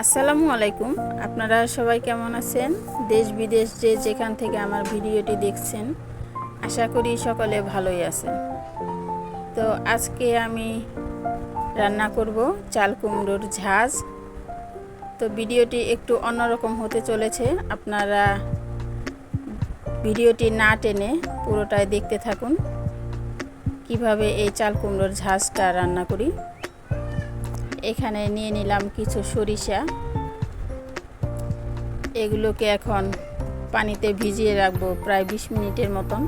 আসসালামু আলাইকুম। আপনারা সবাই কেমন আছেন? দেশ বিদেশ যে যেখান থেকে আমার ভিডিওটি দেখছেন, আশা করি সকলে ভালোই আছেন। তো আজকে আমি রান্না করব চাল কুমড়োর ঝাঁজ। তো ভিডিওটি একটু অন্যরকম হতে চলেছে, আপনারা ভিডিওটি না টেনে পুরোটাই দেখতে থাকুন কিভাবে এই চাল কুমড়োর ঝাঁজটা রান্না করি। এখানে নিয়ে নিলাম কিছু সরিষা, এগুলোকে এখন পানিতে ভিজিয়ে রাখবো প্রায় 20 মিনিটের মতন,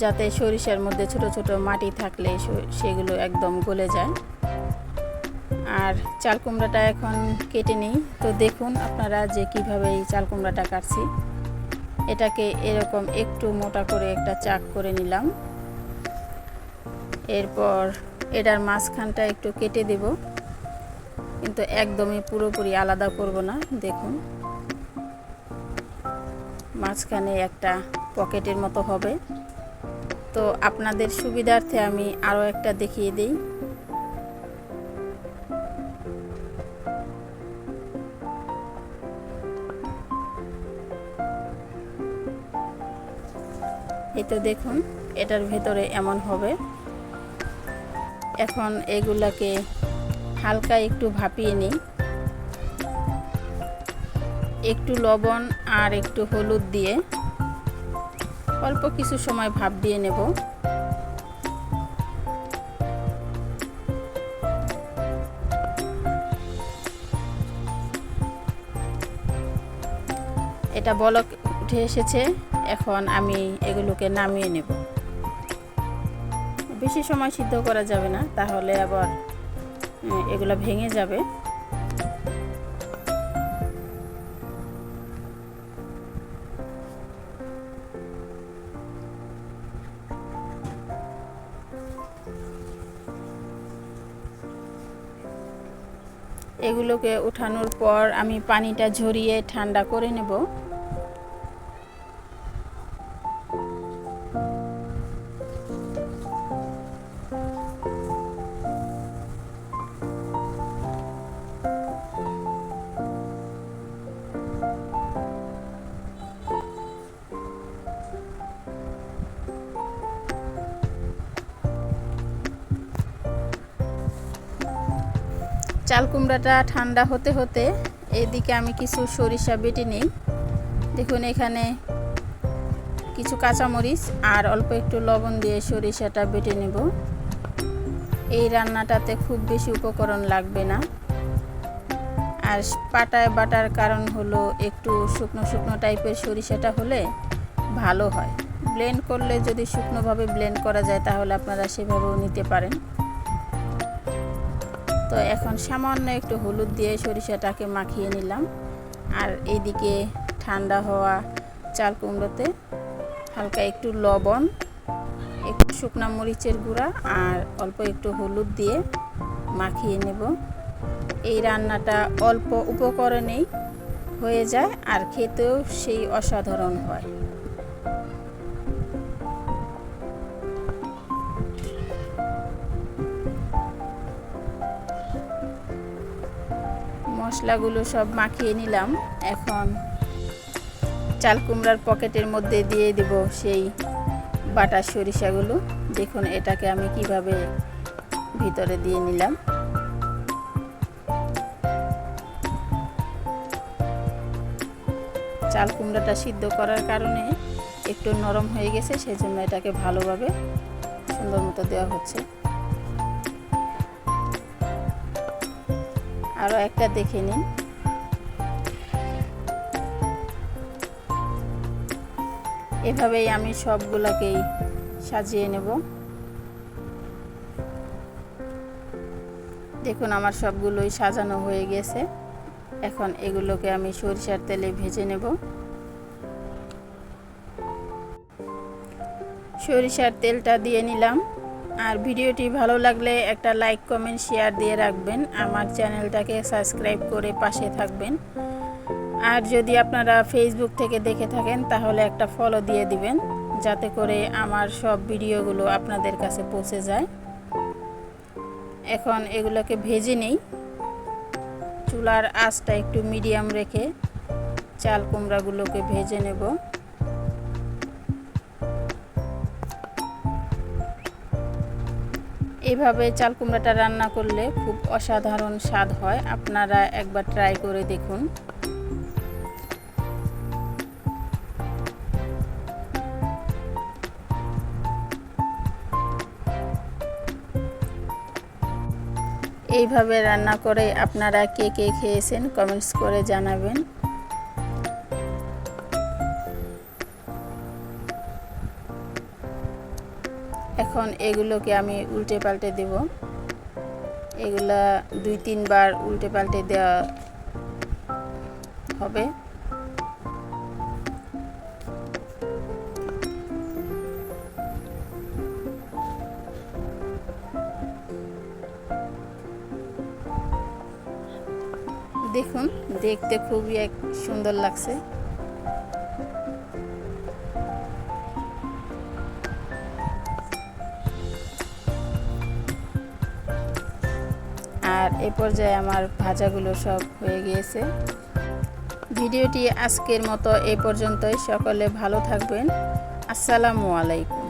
যাতে সরিষার মধ্যে ছোট ছোট মাটি থাকলে সেগুলো একদম গলে যায়। আর চাল কুমড়াটা এখন কেটে নিই। তো দেখুন আপনারা যে কিভাবে এই চাল কুমড়াটা কাটছি। এটাকে এরকম একটু মোটা করে একটা চাক করে নিলাম। এরপর এটার মাঝখানটা একটু কেটে দেব, কিন্তু একদমই পুরোপুরি আলাদা করব না। দেখুন মাঝখানে একটা পকেটের মতো হবে। তো আপনাদের সুবিধার্থে আমি আরও একটা দেখিয়ে দিই। এই তো দেখুন এটার ভেতরে এমন হবে। এখন এগুলাকে হালকা একটু ভাপিয়ে নিই, একটু লবণ আর একটু হলুদ দিয়ে অল্প কিছু সময় ভাপ দিয়ে নেব। এটা বলক উঠে এসেছে, এখন আমি এগুলোকে নামিয়ে নেব। বেশি সময় সিদ্ধ করা যাবে না, তাহলে আবার এগুলো ভেঙে যাবে। এগুলোকে উঠানোর পর আমি পানিটা ঝরিয়ে ঠান্ডা করে নেব। চাল কুমড়াটা ঠান্ডা হতে হতে এদিকে আমি কিছু সরিষা বেটে নিই। দেখুন এখানে কিছু কাঁচামরিচ আর অল্প একটু লবণ দিয়ে সরিষাটা বেটে নেব। এই রান্নাটাতে খুব বেশি উপকরণ লাগবে না। আর পাটায় বাটার কারণ হলো একটু শুকনো শুকনো টাইপের সরিষাটা হলে ভালো হয়। ব্লেন্ড করলে যদি শুকনোভাবে ব্লেন্ড করা যায় তাহলে আপনারা সেভাবেও নিতে পারেন। তো এখন সামান্য একটু হলুদ দিয়ে সরিষাটাকে মাখিয়ে নিলাম। আর এইদিকে ঠান্ডা হওয়া চাল কুমড়োতে হালকা একটু লবণ, একটু শুকনা মরিচের গুঁড়া আর অল্প একটু হলুদ দিয়ে মাখিয়ে নেব। এই রান্নাটা অল্প উপকরণেই হয়ে যায় আর খেতেও সেই অসাধারণ হয়। মশলাগুলো সব মাখিয়ে নিলাম। এখন চাল কুমড়ার পকেটের মধ্যে দিয়ে দেব সেই বাটা সরিষাগুলো। দেখুন এটাকে আমি কিভাবে ভিতরে দিয়ে নিলাম। চাল কুমড়াটা সিদ্ধ করার কারণে একটু নরম হয়ে গেছে, সেজন্য এটাকে ভালোভাবে সুন্দর মতো দেওয়া হচ্ছে। আরও একটা দেখে নিন। এভাবেই আমি সবগুলোকেই সাজিয়ে নেব। দেখুন আমার সবগুলোই সাজানো হয়ে গেছে। এখন এগুলোকে আমি সরিষার তেলে ভেজে নেব। সরিষার তেলটা দিয়ে নিলাম। আর ভিডিওটি ভালো লাগলে একটা লাইক কমেন্ট শেয়ার দিয়ে রাখবেন। আমার চ্যানেলটাকে সাবস্ক্রাইব করে পাশে থাকবেন। আর যদি আপনারা ফেসবুক থেকে দেখে থাকেন তাহলে একটা ফলো দিয়ে দিবেন, যাতে করে আমার সব ভিডিওগুলো আপনাদের কাছে পৌঁছে যায়। এখন এগুলোকে ভেজে নেই চুলার আঁচটা একটু মিডিয়াম রেখে চাল কুমড়াগুলোকে ভেজে নেব। এইভাবে চাল কুমড়াটা রান্না করলে খুব অসাধারণ স্বাদ হয়, আপনারা একবার ট্রাই করে দেখুন। এইভাবে রান্না করে আপনারা কে কে খেয়েছেন কমেন্টস করে জানাবেন। এখন এগুলোকে আমি উল্টে পাল্টে দেব। এগুলা 2-3 বার উল্টে পাল্টে দেওয়া হবে। দেখুন, দেখতে খুবই সুন্দর লাগছে। আর এই পর্যায়ে আমার ভাজাগুলো সব হয়ে গিয়েছে। ভিডিওটি আজকের মতো এই পর্যন্তই। সকলে ভালো থাকবেন। আসসালামু আলাইকুম।